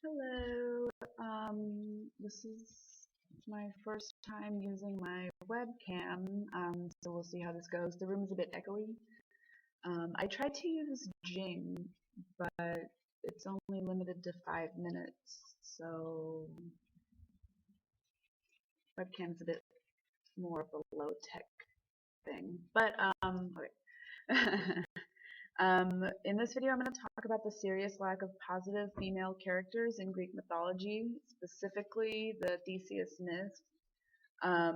Hello. This is my first time using my webcam, so we'll see how this goes. The room's a bit echoey. I tried to use Jing, but it's only limited to 5 minutes, so webcam's a bit more of a low-tech thing. But, okay. In this video, I'm going to talk about the serious lack of positive female characters in Greek mythology, specifically the Theseus myth. A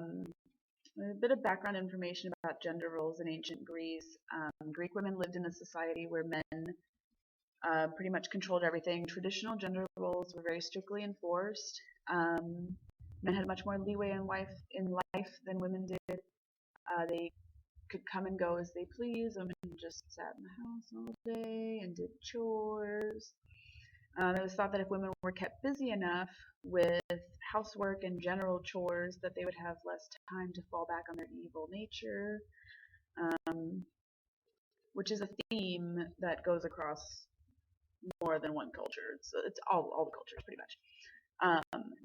bit of background information about gender roles in ancient Greece. Greek women lived in a society where men pretty much controlled everything. Traditional gender roles were very strictly enforced. Men had much more leeway in life than women did. They could come and go as they pleased. Women just sat in the house all day and did chores. It was thought that if women were kept busy enough with housework and general chores, that they would have less time to fall back on their evil nature, which is a theme that goes across more than one culture. It's all the cultures pretty much.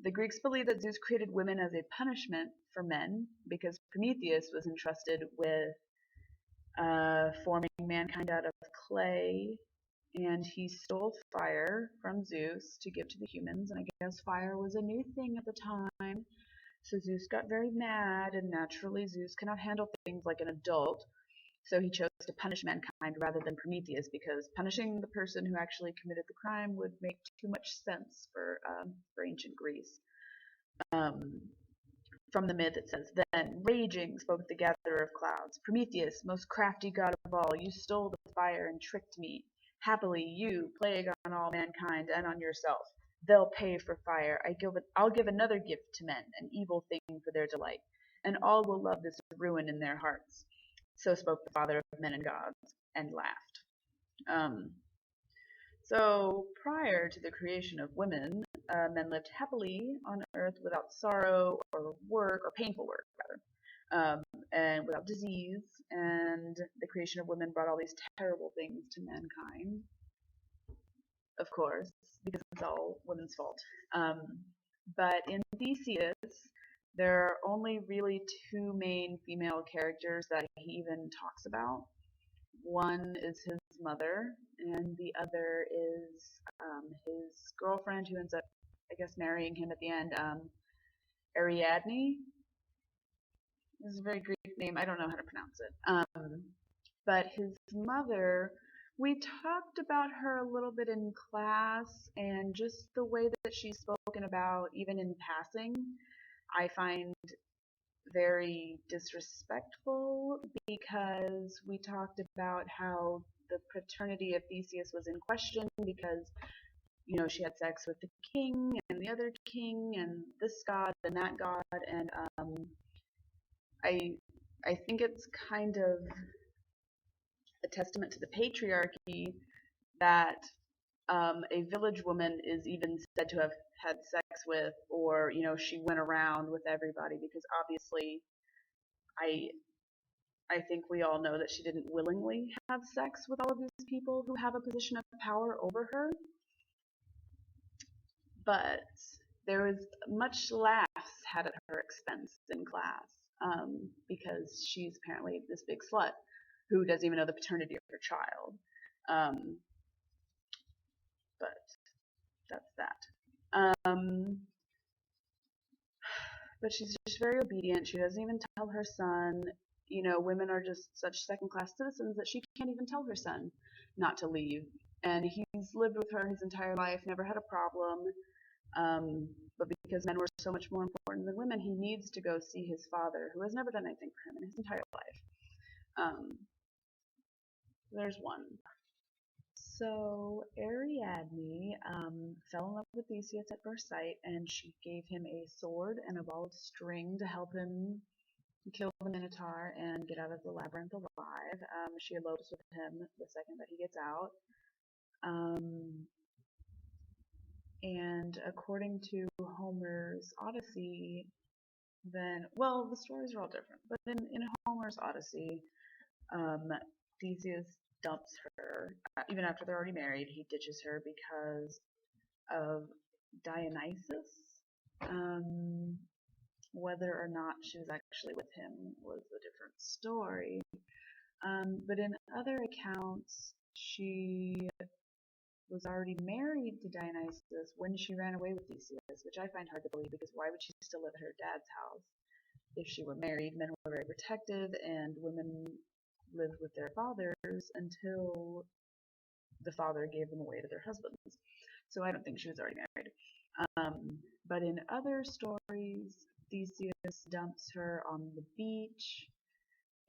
The Greeks believed that Zeus created women as a punishment for men because Prometheus was entrusted with forming mankind out of clay, and he stole fire from Zeus to give to the humans, and I guess fire was a new thing at the time. So Zeus got very mad, and naturally Zeus cannot handle things like an adult, so he chose to punish mankind rather than Prometheus, because punishing the person who actually committed the crime would make too much sense for ancient Greece. From the myth it says, "Then, raging, spoke the gatherer of clouds. Prometheus, most crafty god of all, you stole the fire and tricked me. Happily, you, plague on all mankind and on yourself. They'll pay for fire. I'll give another gift to men, an evil thing for their delight, and all will love this ruin in their hearts." So spoke the father of men and gods, and laughed. So prior to the creation of women, men lived happily on earth without sorrow or work, or painful work rather, and without disease. And the creation of women brought all these terrible things to mankind, of course, because it's all women's fault. But in Theseus, there are only really two main female characters that he even talks about. One is his mother, and the other is his girlfriend, who ends up, I guess, marrying him at the end. Ariadne. This is a very Greek name. I don't know how to pronounce it. But his mother, we talked about her a little bit in class, and just the way that she's spoken about, even in passing, I find very disrespectful, because we talked about how the paternity of Theseus was in question because, she had sex with the king and the other king and this god and that god, and I think it's kind of a testament to the patriarchy that a village woman is even said to have had sex with, or she went around with everybody, because obviously I think we all know that she didn't willingly have sex with all of these people who have a position of power over her. But there was much laughs had at her expense in class, because she's apparently this big slut who doesn't even know the paternity of her child. But that's that. But she's just very obedient. She doesn't even tell her son. Women are just such second-class citizens that she can't even tell her son not to leave. And he's lived with her his entire life, never had a problem. But because men were so much more important than women, he needs to go see his father, who has never done anything for him in his entire life. There's one. So Ariadne fell in love with Theseus at first sight, and she gave him a sword and a ball of string to help him kill the Minotaur and get out of the labyrinth alive. She elopes with him the second that he gets out. And according to Homer's Odyssey, the stories are all different, but in Homer's Odyssey, Theseus dumps her. Even after they're already married, he ditches her because of Dionysus. Um, whether or not she was actually with him was a different story. But in other accounts, she was already married to Dionysus when she ran away with Theseus, which I find hard to believe because why would she still live at her dad's house? If she were married, men were very protective and women lived with their fathers until the father gave them away to their husbands. So I don't think she was already married. But in other stories, Theseus dumps her on the beach,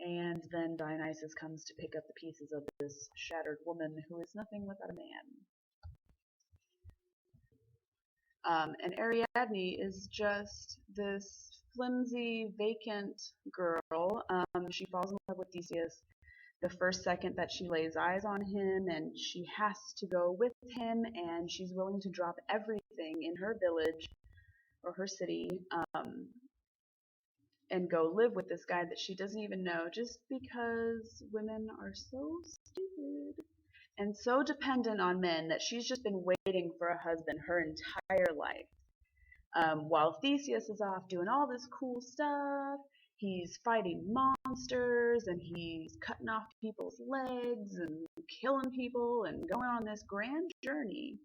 and then Dionysus comes to pick up the pieces of this shattered woman who is nothing without a man. And Ariadne is just this flimsy, vacant girl. She falls in love with Theseus the first second that she lays eyes on him, and she has to go with him, and she's willing to drop everything in her village or her city and go live with this guy that she doesn't even know just because women are so stupid and so dependent on men that she's just been waiting for a husband her entire life. While Theseus is off doing all this cool stuff, he's fighting monsters and he's cutting off people's legs and killing people and going on this grand journey.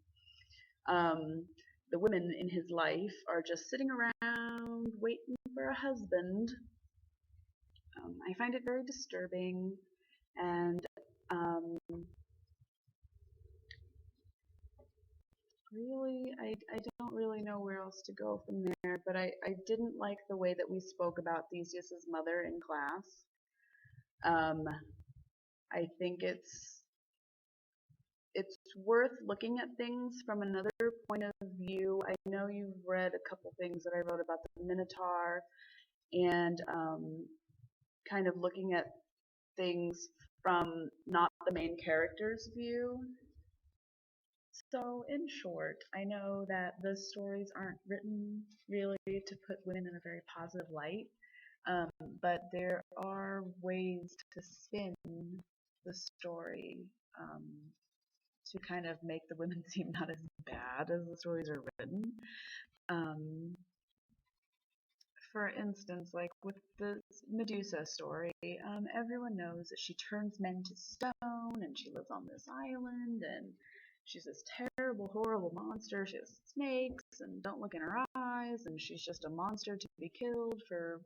The women in his life are just sitting around waiting for a husband. I find it very disturbing, and really, I don't really know where else to go from there, but I didn't like the way that we spoke about Theseus's mother in class. I think it's worth looking at things from another point of view. I know you've read a couple things that I wrote about the Minotaur and kind of looking at things from not the main character's view. So, in short, I know that the stories aren't written really to put women in a very positive light, um, but there are ways to spin the story um, to kind of make the women seem not as bad as the stories are written. Um, for instance, like with the Medusa story, everyone knows that she turns men to stone and she lives on this island and she's this terrible, horrible monster. She has snakes and don't look in her eyes and she's just a monster to be killed for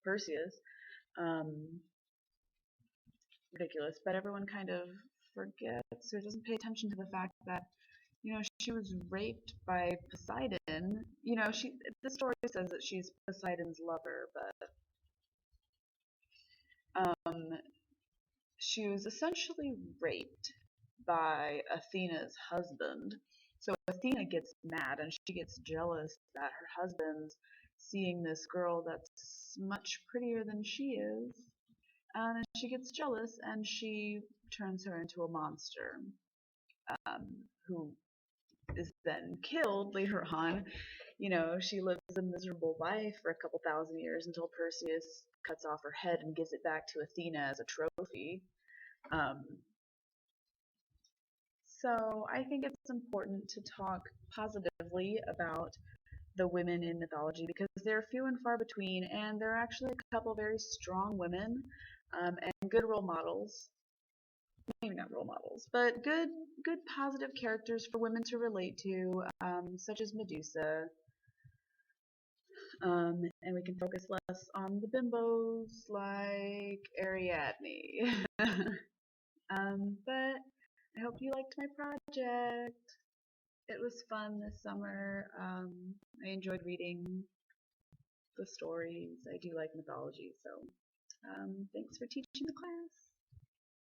Perseus. Um, ridiculous, but everyone kind of forgets or doesn't pay attention to the fact that she was raped by Poseidon. The story says that she's Poseidon's lover, but she was essentially raped by Athena's husband. So Athena gets mad and she gets jealous that her husband's seeing this girl that's much prettier than she is. And she gets jealous and she turns her into a monster, who is then killed later on. She lives a miserable life for a couple thousand years until Perseus cuts off her head and gives it back to Athena as a trophy. Um, so I think it's important to talk positively about the women in mythology because they're few and far between, and there are actually a couple very strong women and good role models. Maybe not role models, but good positive characters for women to relate to, such as Medusa. And we can focus less on the bimbos like Ariadne. But I hope you liked my project. It was fun this summer. I enjoyed reading the stories. I do like mythology, so thanks for teaching the class.